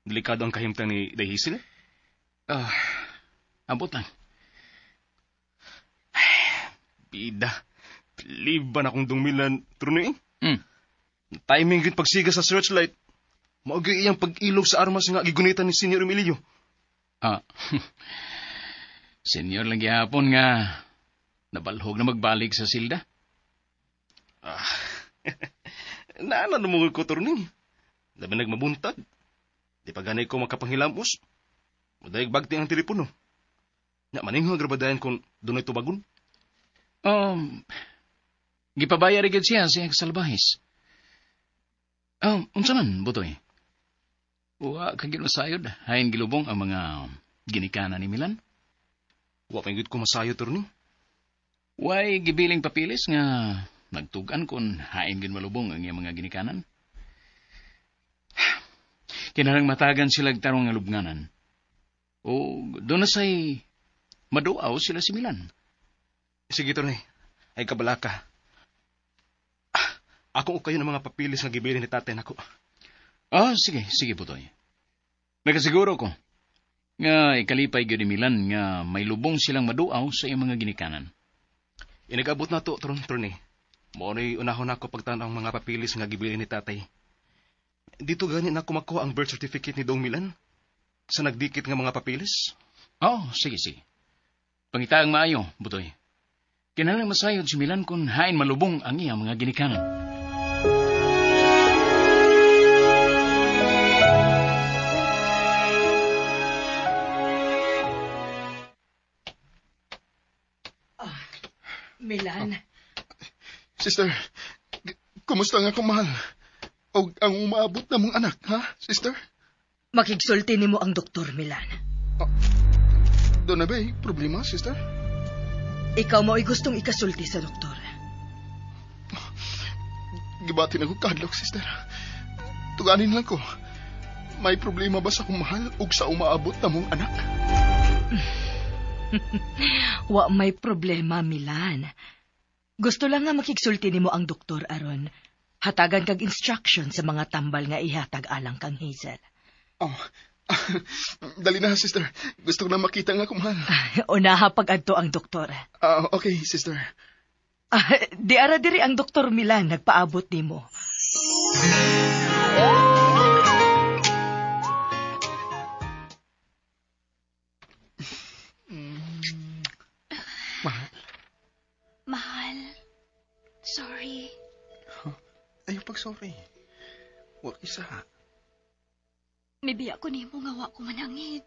Delikado ang kahimtang ni Dahisil? Abot lang. Bida, liban akong dungmilan, Tony. Timing rin pagsiga sa searchlight. Maugay iyang pag-ilog sa armas nga gigunitan ni Senyor Emilio. Senyor lang gihapon nga nabalhog na magbalik sa silda. Naanamungol ko, Tony. Labi nagmabuntag. Di pa ganay ko makapanghilamos. Madayag bagti ang telepono. Nga maning nga grabadayan kung doon ito bagun. Gipabaya rin siya salbahis. Unsa man, Butoy? Wa kagid masayod, hain gilubong ang mga ginikanan ni Milan. Wa pa ko masayo, Tony. Way gibiling papilis nga nagtugan kung hain gin malubong ang iyang mga ginikanan. Kinahanglan matagan sila tarong nga lubnganan. O doon na say maduaw sila si Milan. Sige, Tony. Ay kabalaka. Ako kayo ng mga papilis nga gibilin ni tatay nako. Sige, Butoy. Nakasiguro ko nga ikalipay gyud ni Milan nga may lubong silang maduaw sa iyang mga ginikanan. Inagabot na to, Tony. Mao'y unahon ako pagtanaw ang mga papilis nga gibilin ni tatay. Dito ganin ako makuha ang birth certificate ni Dong Milan sa nagdikit nga mga papilis. Sige. Pangitaang maayo, Butoy. Kinahanglan masayod si Milan kung hain malubong ang iyang mga ginikanan. Milan, Sister, kumusta nga akong mahal? O ang umaabot na mong anak, ha, sister? makigsulti nimo ang doktor, Milan. Doon na ba problema, sister? Ikaw mo'y gustong ikasulti sa doktor. Gibatin ako kadlok, sister. Tuganin lang ko. May problema ba sa akong mahal o sa umaabot na mong anak? Wa may problema, Milan. Gusto lang nga makigsulti nimo ang doktor aron hatagan kag instruction sa mga tambal nga ihatag alang kang Hazel. Oh, dali na, sister. Gusto ko na makita nga akong mahal. Unaha pag-adto ang doktor. Okay, sister. Di ara diri ang doktor, Milan, nagpaabot nimo. Mahal. Sorry. Ayaw pag-sorry. Huwag isa. Mibiya ko nimo nga wa ko manangid.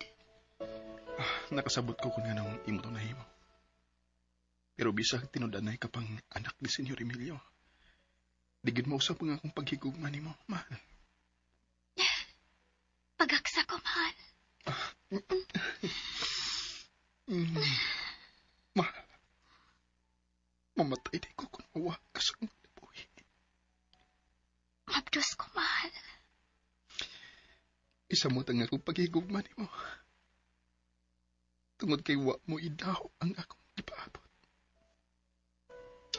Nakasabot ko kung nga nang imo to na himo. Pero bisag tinudanay ka pang anak ni Senyor Emilio. Digid mo usap nga akong paghigugma nimo, mahal. Pagaksa ko, mahal. Mahal. Mamatay di ko kung mawa ka sa mga buhay. Mabdos ko, mahal. Isa mo tang akong paghigugma nimo. Tungod kay wa mo idaw ang akong ipaabot.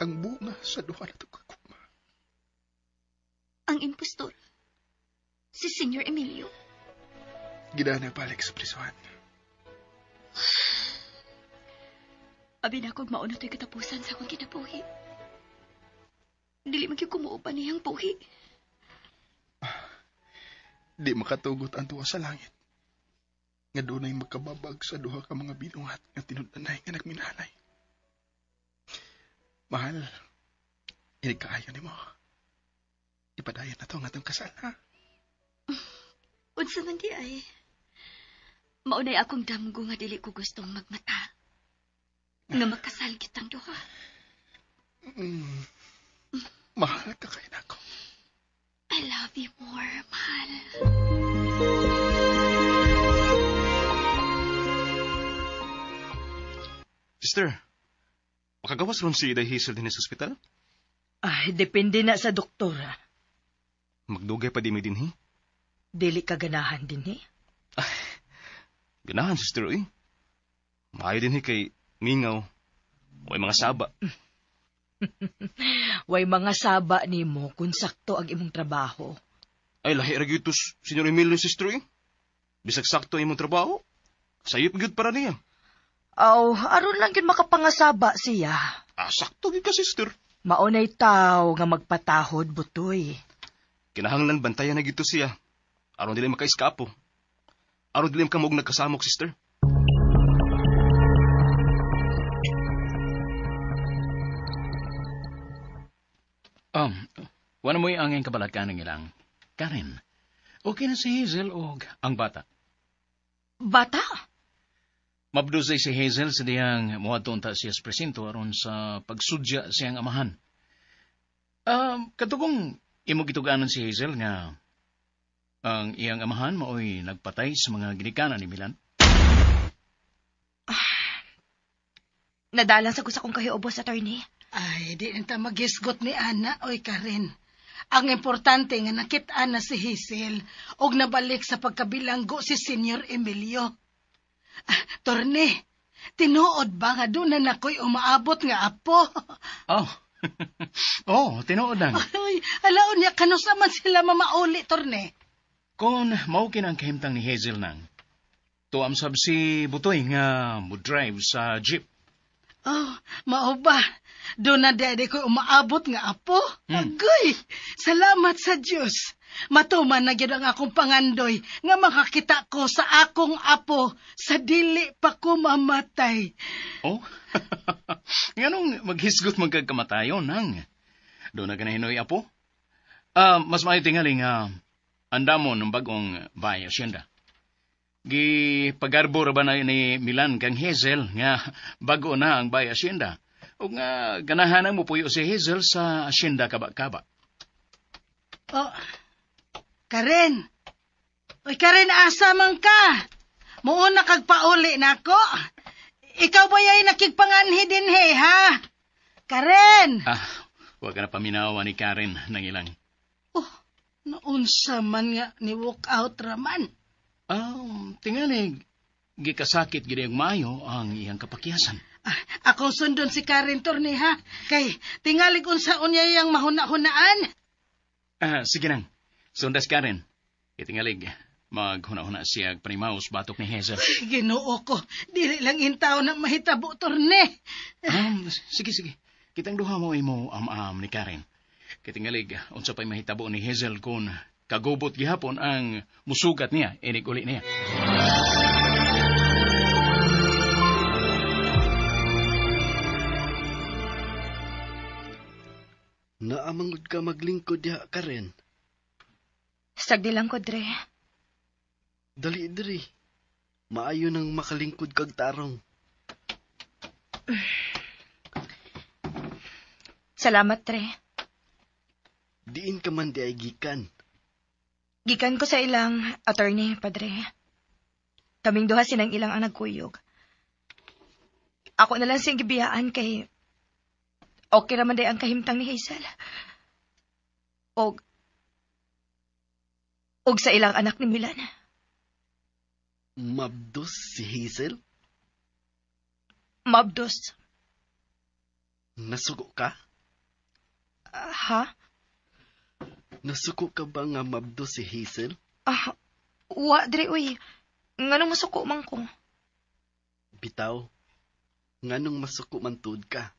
Ang bunga sa duha na tugugma. Ang impostor. Si Senyor Emilio. Gidana balik sa prisuhan. Abi na kong mauna to'y katapusan sa akong kinabuhi. Dili magyud kumuupan niyang buhi. Di makatugot ang tuwa sa langit. Nga doon ay magkababag sa duha ka mga binuhat nga tinudanay nga nagminalay. Mahal, inikaayo ni mo. Ipadayon na to nga itong kasal, ha? Unsa man di ay. Maunay akong damgo nga dili ko gustong magmata. Nga magkasal kitang duha. Mahal ka kayo na ako. I love you more, mahal. Sister, makagawas ron si Iday Hazel din sa ospital? Depende na sa doktor. Magdugay pa di may dinhi? Dili ka ganahan din, Ganahan, sister, eh. Maayo din kay mingaw. Way mga saba. Way mga saba nimo kung sakto ang imong trabaho. Ay, lahi ra gyud tos, Senyor Emilio, sister, eh. Bisag sakto imong trabaho. Sayop gyud para niya. Aron lang yun makapangasaba siya. Sakto gyud ka, sister. Maunay tao nga magpatahod, butoy. Kinahanglan bantayan na gyud to siya. Aron dili makaiskapo. Aron dili ka mog nagkasamok, sister. Wala mo'y angin kabalagkan ng ilang. Karen, okay na si Hazel o ang bata? Bata? Mabdusay si Hazel sa diyang muadton ta siya sa presinto aron sa pagsudya siyang amahan. Katugong imo gituganan si Hazel nga ang iyang amahan mao'y nagpatay sa mga ginikanan ni Milan. Nadalang sa gusto kong kahiubos, attorney. Ay, di nita magisgot ni Ana, oy Karen. Ang importante nga nakita na si Hazel og nabalik sa pagkabilanggo si Senyor Emilio. Torne, tinuod ba nga doon na nakoy umaabot nga apo? Tinuod lang. Ay, alaon niya kanus naman sila mamauli, Torne. Kung maukin ang kahimtang ni Hazel nang, tuam sab si Butoy nga mo-drive sa jeep. Mao ba? Doon na dede ko umaabot nga apo? Agoy, salamat sa Diyos. Matuman na gyud ang akong pangandoy nga makakita ko sa akong apo sa dili pa ko mamatay. Nganong maghisgot magkakamatayon nang? Doon na ganahinoy apo? Mas maayo tingali nga andamon ng bagong bahay asyenda. Pagarbor ba na ni Milan kang Hazel nga bago na ang bahay asyenda? O nga, ganahanang mo puyo si Hazel sa asyenda kaba-kaba. Oh, Karen. Uy, Karen, asa man ka? Muon na kagpauli na ko. Ikaw ba yay nakigpanganhi din, ha? Karen! Huwag ka na paminawa ni Karen ng ilang. Oh, naunsa man nga ni walk out raman. Tingalig, gikasakit gid ang mayo ang iyang kapakyasan. Ako sundon si Karen Torni, ha? Kay tingalig unsa unya yang mahuna-hunaan. Sige nang. Sundas Karen. Itingalig, maghuna-huna siya panimaos batok ni Hazel. Ginoo ko, dili lang intaw na mahitabo, Torni. Sige. Kitang duha mo imo am-am ni Karen. Kitingalig, unsa pa'y mahitabo ni Hazel kung kagubot gihapon ang musugat niya, inig uli niya. Naamangod ka maglingkod ya, Karen. Sagdi lang ko, Dre. Dali, Dre. Maayo nang makalingkod kag tarong. Salamat, Dre. Diin ka man di ay gikan. Gikan ko sa ilang attorney, Padre. Kaming duha sinang ilang ang nagkuyog. Ako na lang siyang gibiyaan kay okay naman day ang kahimtang ni Hazel. Og sa ilang anak ni Milan. Mabdos si Hazel? Mabdos. Nasuko ka? Ha? Nasuko ka ba nga mabdos si Hazel? Wa, Dre, uy. Nganong masuko man ko? Bitaw, nganong masuko man tuod ka?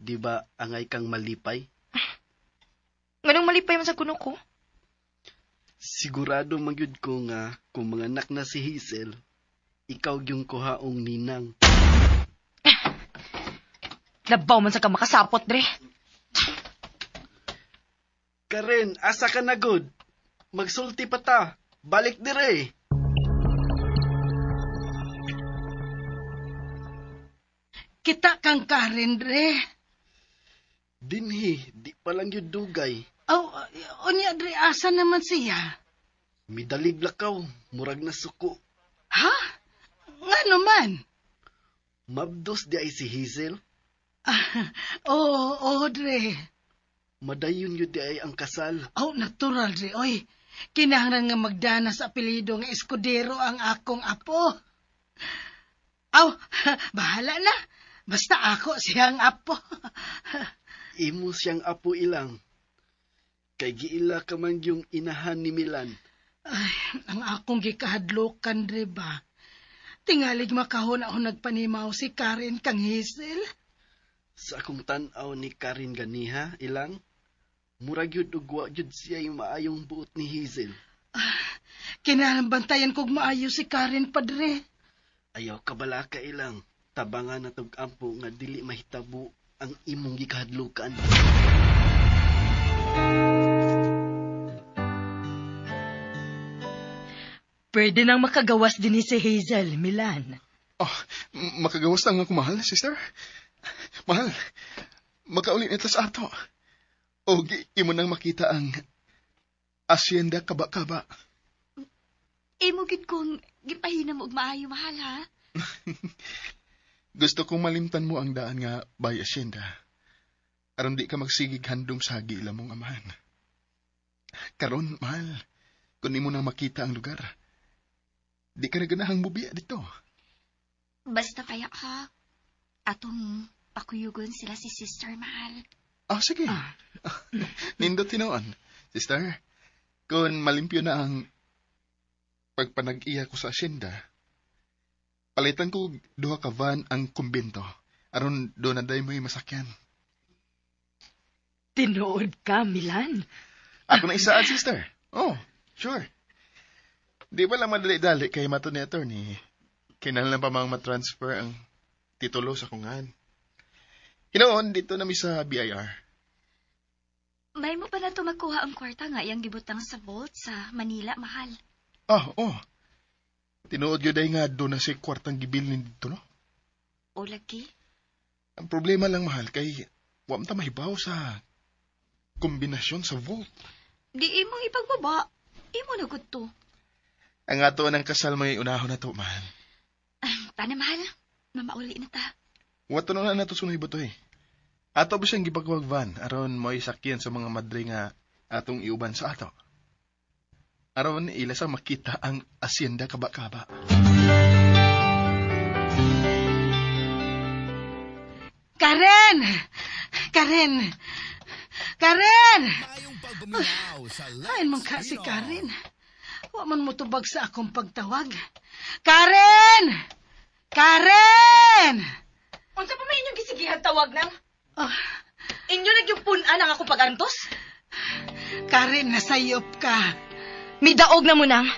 Di ba angay kang malipay? Nganong malipay man sa kuno ko? Sigurado magyud ko nga kung mga anak na si Hazel, ikaw yung kuhaong ninang. Labaw man sa ka makasapot, Dre. Karen, asa ka na good? Magsulti pa ta. Balik dire. Kita kang Karen, Dre. Dinhi, di pa lang yun dugay. Unya, Dre, asa naman siya? Midalig lakaw, murag na suko. Ha? Nga naman? Mabdos di ay si Hazel? Oo, Dre. Madayon yun di ay ang kasal. Natural, Dre. Oy, kinahanglan nga magdana sa apelido nga Escudero ang akong apo. Bahala na. Basta ako siyang apo. Imo siyang apo ilang. Kay giila ka man yung inahan ni Milan. Ay, ang akong gikahadlokan, Dre ba? Tingalig makahon-ahon nagpanimaw si Karen kang Hazel. Sa akong tanaw ni Karen ganiha, ilang, murag yun ugwa yun siya yung maayong buot ni Hazel. Kinabantayan kog maayo si Karen, Padre. Ayaw kabala ka ilang, tabangan na tog ampo nga dili mahitabo ang imong gikahadlukan. Pwede nang makagawas din ni si Hazel, Milan. Makagawas lang ako, mahal, sister. Mahal, magkaulit nito sa ato. O imo nang makita ang asyenda kaba-kaba. Imo gid kong gipahinam og maayo, mahal, ha? Gusto kong malimtan mo ang daan nga by asyenda. Aron di ka magsigig handom sa hagila mong amahan. Karon, mahal, kung imo nang makita ang lugar, di ka na ganahang mubiya dito. Basta kaya, ha? Atong pakuyugon sila si sister, mahal. Sige. Nindot tinoon. Sister, kung malimpyo na ang pagpanag-iya ko sa asyenda, palitan ko duha ka van ang kumbento. Aron doon na day mo'y masakyan. Tinuod ka, Milan? Ako na isaan, sister. Sure. Di ba lang madali-dali kay mato ni attorney? Kinahanglan pa mang matransfer ang titulo sa kungan. Hinoon, dito na mi sa BIR. May mo pa na ito magkuha ang kwarta nga iyang gibutang sa vault sa Manila, mahal. Tinuod yun day nga doon na si kwartang gibil ni dito, no? O lagi? Ang problema lang, mahal, kay wam ta mahibaw sa kombinasyon sa vault. Di imong ipagbaba. Imo na gud to. Ang ato ng kasal may unahon na to, mahal. Tana, mahal. Mamauli na ta. Wato na nato sunoy ba to eh. Ato ba siyang gipagwag van aron mo'y sakyan sa mga madre nga atong iuban sa ato. Aron ila sa makita ang asyenda kaba-kaba. Karen! Karen! Karen! Ayon man ka si Karen. Wa man mo tubag sa akong pagtawag. Karen! Karen! Unsa pa may inyong gisigihan tawag nang? Oh, Inyo nagyupunan ang ako pag-antos? Karen, nasayop ka. Midaog na mo nang.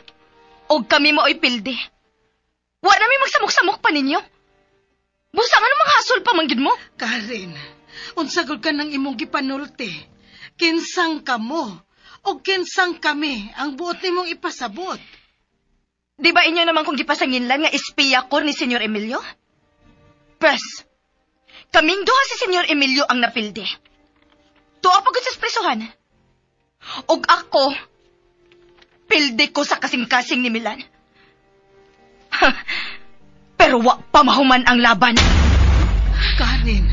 Og kami mo ay pilde. Wa na may magsamok-samok pa ninyo. Busa nga mga hasol pa manggid mo. Karen, unsagol ka ng imong gipanulti. Kinsang kamo o kinsang kami ang buot nimong ipasabot. Di ba inyo naman kung gipasanginlan nga espiya ko ni Senyor Emilio? Pres, kaming duha si Senyor Emilio ang napilde. Tuwa pagod sa espresohan. Og ako, pilde ko sa kasing-kasing ni Milan. Pero wa pa mahuman ang laban. Karen,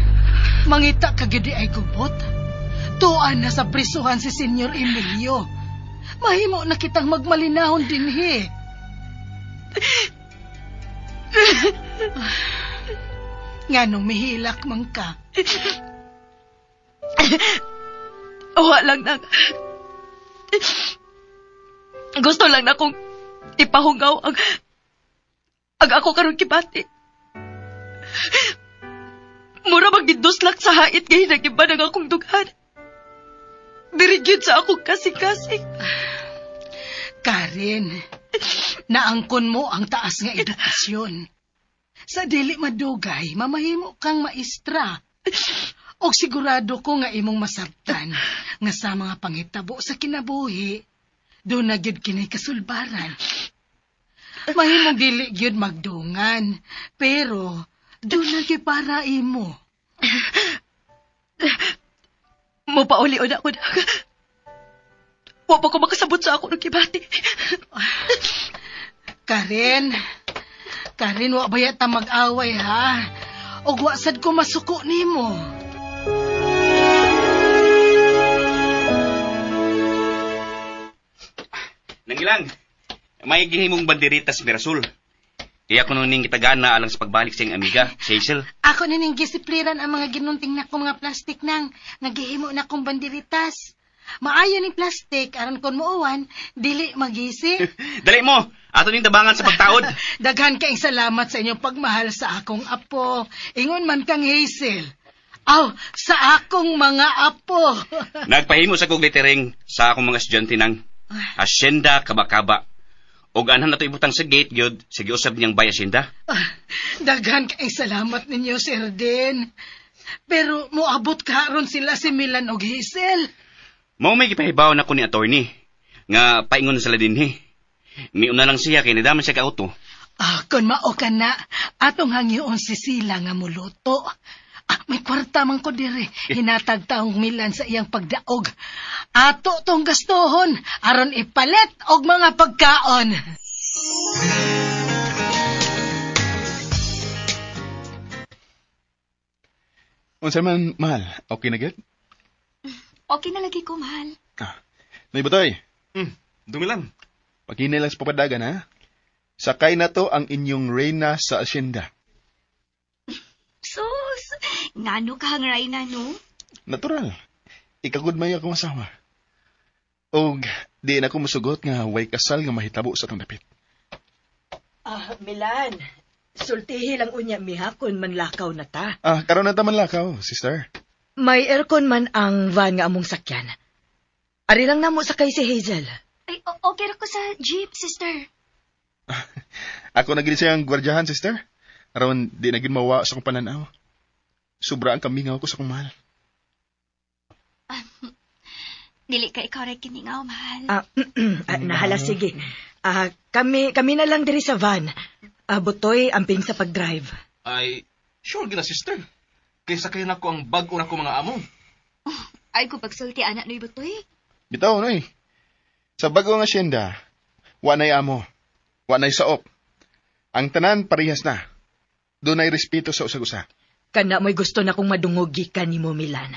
mangita ka gidi ay gubot. Tuan na sa prisuhan si Senyor Emilio. Mahimo na kitang magmalinahon dinhi. Nganong mihilak man ka? Wa lang na. Gusto lang na kong ipahungaw ang ako karon kibati. Mura magdiduslak sa hait ngayon nagiba ng akong dughan. Dirigid sa akong kasing-kasing. Karen, naangkon mo ang taas nga edukasyon. Sa dili madugay, mamahimo kang maestra. O sigurado ko nga imong masabtan nga sa mga pangitabo sa kinabuhi, doon na gyud kini kasulbaran. Mahimong dili gyud magdungan, pero doon na gyud para imo. Mo pauli-una ko na. Wa pa ko makasabot sa ako ng kibati. Karen, wa baya ta mag-away ha. Og wa sad ko masuko nimo. Nangilang, may gihimong banderitas Mirasol. Kaya ko nung kitagana alang sa pagbalik sa iyong amiga, si Hazel. Ako na ning gisipliran ang mga ginunting na kong mga plastik nang nagihimo na kong banderitas. Maayo ni plastik, aron kon muuwan, dili magisi. Dali mo, ato ning tabangan sa pagtaod. Daghan kaing salamat sa inyong pagmahal sa akong apo. Ingon man kang Hazel. Aw, sa akong mga apo. Nagpahimo sa kong lettering sa akong mga estudyante ng Hacienda Kaba-Kaba. Og anhan nato ibutang sa gate gyud, sige usab niyang bay Hacienda. Daghan kaing salamat ninyo, Sir Den. Pero moabot karon sila si Milan og Hazel. Mao may gipahibaw na ko ni attorney nga paingon sila dinhi. Niuna lang siya kay nadaman siya ka auto. Kon mao ka na, atong hangyoon si Sila nga muluto. May kwarta man ko dire. Hinatag taong Milan sa iyang pagdaog. Ato tong gastohon, aron ipalit og mga pagkaon. Unsa man, mahal, okay na gid? Okay na lagi ko, mahal. Naibutoy. Dumilan. Paghinay lang sa papadagan, ha? Sakay na to ang inyong reyna sa asyenda. Sus, ngano ka hangray na, no? Natural. Ikagudmay akong asawa. Og, di na ko musugot nga way kasal nga mahitabo sa tong dapit. Milan, sultihi lang unya miha kung manlakaw na ta. Karon na taman lakaw, sister. May aircon man ang van nga among sakyan. Ari lang namo sakay si Hazel. Ay, okay ra ko sa jeep, sister. Ako na gid siyang gwardyahan, sister. Aron di na gid mawa sa akong pananaw. Sobra ang kamingaw ko sa akong mahal. Dili ka ikaw rin kiningaw, mahal. Nahala, sige. Kami na lang diri sa van. Butoy, amping sa pag-drive. Ay, sure gina, sister. kaysa kayo nako ang bag-o na ko mga amo. Ay ko pagsulti anak no ibutoy. Bitaw, noy. Sa bago nga asyenda, wanay amo, wanay saop. Ang tanan parehas na. Doon ay respeto sa usag-usa. Kana mo'y gusto na kong madungogi ka ni mo, Milan.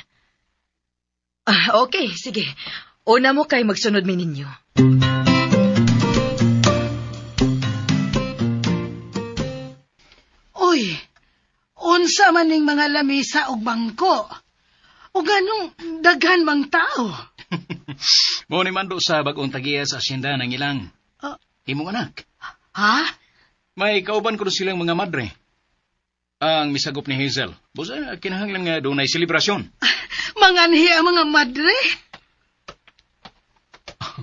Okay, sige. Una mo kay magsunod mi ninyo. Uy, unsa man ning mga lamisa ug bangko? Ug anong daghan mang tao? Mo ni mando sa bag-ong tagiya sa asyenda ng ilang. Imong anak. Ha? May kauban ko silang mga madre. Ang misagop ni Hazel. Busa, kinahanglan nga doon ay selebrasyon. Manganhi ang mga madre?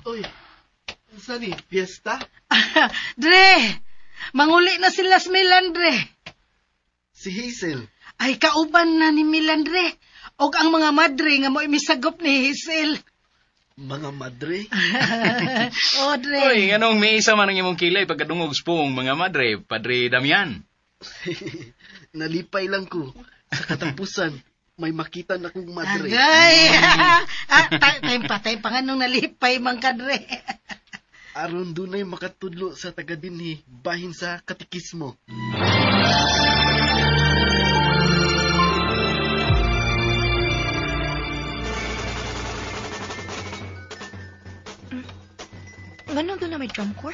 Uy, saan fiesta? Dre, manguli na sila sa Milan, Dre. Si Hazel. Ay, kauban na ni Milan, Dre. Og ang mga madre nga mo imisagop ni Hazel. Mga madre? O, Dre. Uy, anong may isa man ang imong kilay pagkadungog spong mga madre, Padre Damian? Nalipay lang ko. Sa katapusan, may makita na kong madre. Agay! Time pa nga nung nalipay mang ka, Dre. Aron dunay makatudlo sa taga-dinhi bahin sa katikismo. Ngano doon na may drum corps?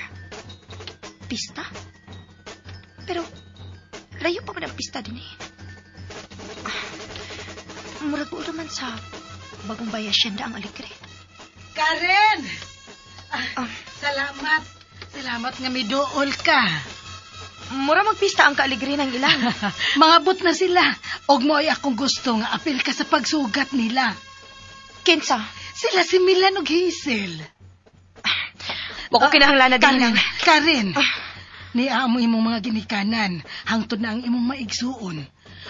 Pista? Pero, layo pa ba ng pista din eh? Murag po naman sa bagong bayasyenda ang aligre. Karen! Salamat. Salamat nga midool ka. Mura magpista ang kaaligre ng ilang. Mangabot na sila. Og mo ay akong gusto nga apil ka sa pagsugat nila. Kinsa? Sila si Milan og Hazel. Bako kinahanglan na din. Karen, niya mo imong mga ginikanan, hangtod na ang imong maigsuon,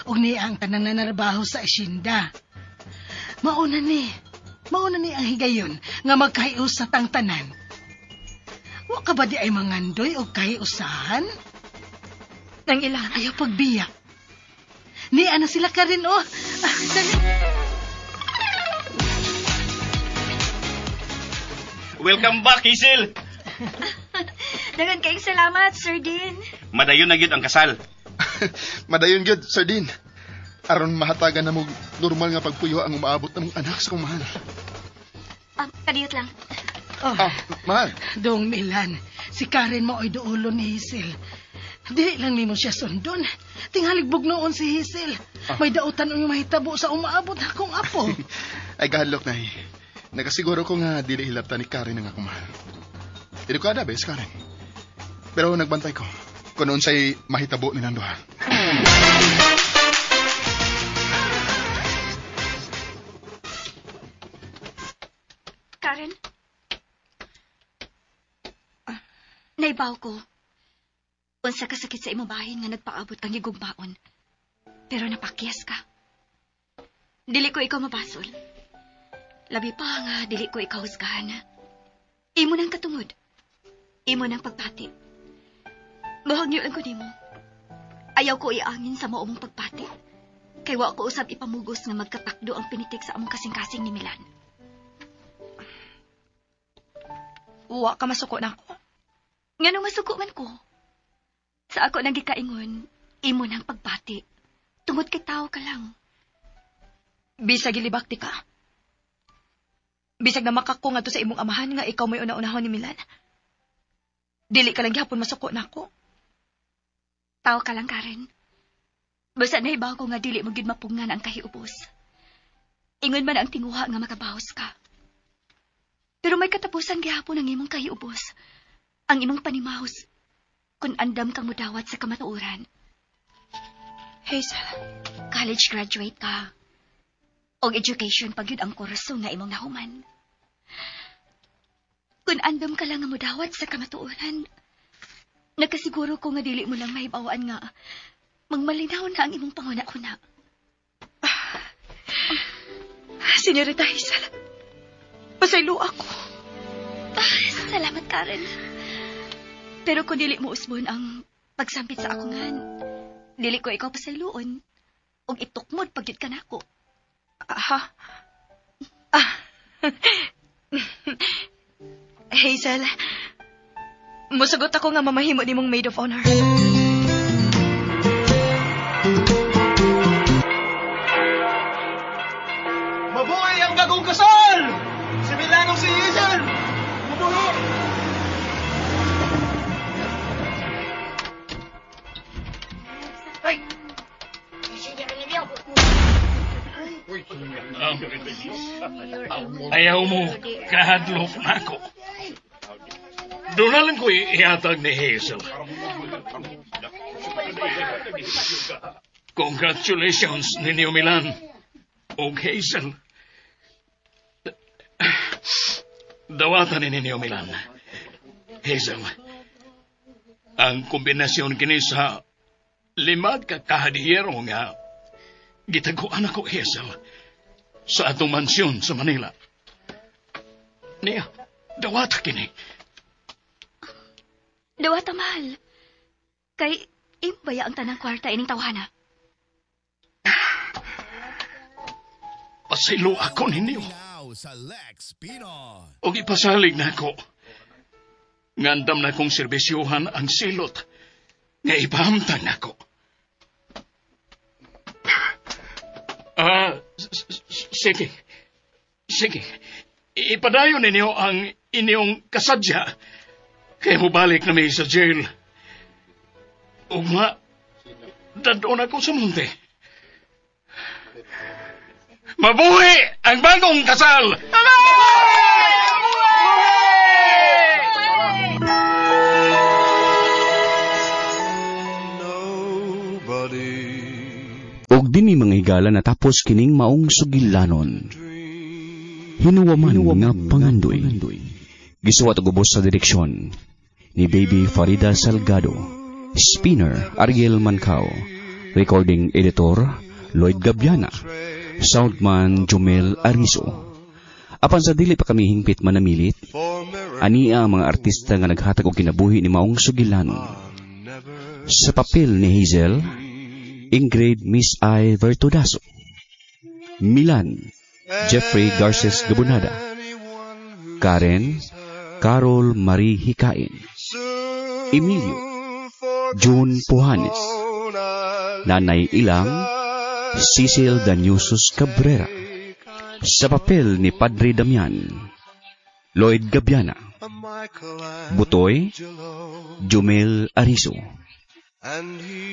ug niya ang tanang nanarbaho sa asyenda. Mauna ni ang higayon, nga magkahiusat ang tanan. Wa ka ba di ay mangandoy o kahiusahan? Nang ilang? Ayaw pagbiyak. Niya na sila Karen, oh. Welcome back, Hazel! Dagan kayong salamat, Sir Dean. Madayon na gyud ang kasal. Madayon gyud, Sir Dean. Aron mahatagan na mo normal nga pagpuyo ang umaabot na mong anak sa kumahal. Kadiyot lang. Mahal. Dong Milan, si Karen mo ay duulo ni Hazel. Di lang nimo siya sundon. Tinghaligbog noon si Hazel. May dautan ang mahitabo sa umaabot akong apo. Ay kahadlok na eh. Nakasiguro ko nga dili hilabta ni Karen ang ako mahal. Dili ko adabes, Karen. Pero nagbantay ko. Kung noon sa'y mahitabo ni Nandoha. Karen? Naibaw ko. Unsa kasakit sa imong bahin nga nagpaabot kang higugmaon. Pero napakyas ka. Dili ko ikaw mabasol. Labi pa nga, dili ko ikaw husgahan. Imo nang katungod. Imo nang pagpati. Mahangyo lang ko nimo. Ayaw ko iangin sa maumong pagpati. Kay wa ko usab ipamugos nga magkatakdo ang pinitik sa among kasing-kasing ni Milan. Wa ka masuko na ako. Nganong masuko man ko? Sa ako nang gikaingon, imo nang pagpati. Tungod kay tao ka lang. Bisag ilibak di ka. Bisag na makako nga to sa imong amahan nga ikaw may una-unahon ni Milan. Dili ka lang gihapon masuko na ako. Tao ka lang, Karen. Basta naibaw ko nga dili mo gid mapungan ang kahiubos. Ingon man ang tinguha nga makabahos ka. Pero may katapusan gihapon ang imong kahiubos. Ang imong panimahos kung andam kang mudawat sa kamatuoran. Hazel, college graduate ka. Og education pagyud ang kurso nga imong nahuman. Kung andam ka lang nga mudawat sa kamatuoran, nagkasiguro ko nga dili mo lang mahibawaan nga magmalinaw na ang imong panguna-una. Senyorita Hazel, pasaylo ako. Salamat, Karen. Pero kung dili mo usbon ang pagsampit sa akungan, dili ko ikaw pasayloon. og itukmod pagyud ka nako. Ha? Hazel, musugot ako nga mamahimo nimong maid of honor. Mabuhay ang bagong kasal! Si Milano si Hazel! Mabuhay! Ay! Ayaw mo kahadlok na ako. Doon na lang ko ihatag ni Hazel. Congratulations, Ninyo Milan. O Hazel. Dawatan ni Ninyo Milan. Hazel, ang kombinasyon kini sa limad ka kahadiyero nga gitaguan ako, Hazel, sa atong mansyon sa Manila. Niya, dawata kini. Dawata, mahal. Kay imbaya ang tanang kwarta ining tawhana. Pasilo ako ninyo. O ipasalig na ako. Ngandam na kong serbisyuhan ang silot nga ipahamtang ako. Sige. Sige. Ipadayon ninyo ang inyong kasadya kaya mubalik na may sa jail. Ugma, dadon ako sa munti. Mabuhi ang bagong kasal! Og dinhi mga higala natapos kining maong sugilanon. Hinuwaman nga pangandoy. Gisuwat og ubos sa direksyon ni Baby Farida Salgado, spinner Ariel Mancao, recording editor Lloyd Gabiana, soundman Jomel Arizo. Apan sa dili pa kami hingpit manamilit, ania ang mga artista nga naghatag og kinabuhi ni maong sugilanon. Sa papel ni Hazel, Ingrid Miss I. Vertudaso, Milan, Jeffrey Garces Gabonada, Karen, Carol Marie Hikain, Emilio, June Puhanes, Nanay Ilang, Cecil Danyusos Cabrera. Sa papel ni Padre Damian, Lloyd Gabiana, Butoy, Jomel Arizo.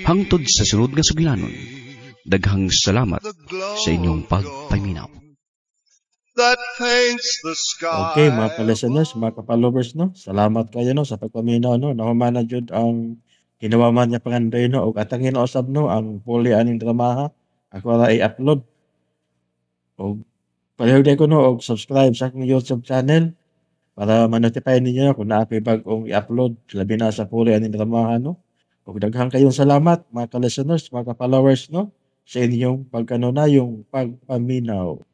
Hangtod sa sunod nga sugilanon, daghang salamat sa inyong pagpaminaw. Okay, mga ka-listeners, mga ka-followers, no? Salamat kayo, no, sa pagpaminaw, no? Nahuman na jud ang ginawa man niya pangandoy, no? O atang hinausab, no, ang puli aning dramaha. Ako ra i-upload. O palihog ko, no, o subscribe sa akong YouTube channel para ma-notify ninyo kung naapay bagong i-upload. Labi na sa puli aning dramaha, no? O daghang kayong salamat, mga ka-listeners, mga ka-followers, no? Sa inyong pagkanunayong pagpaminaw.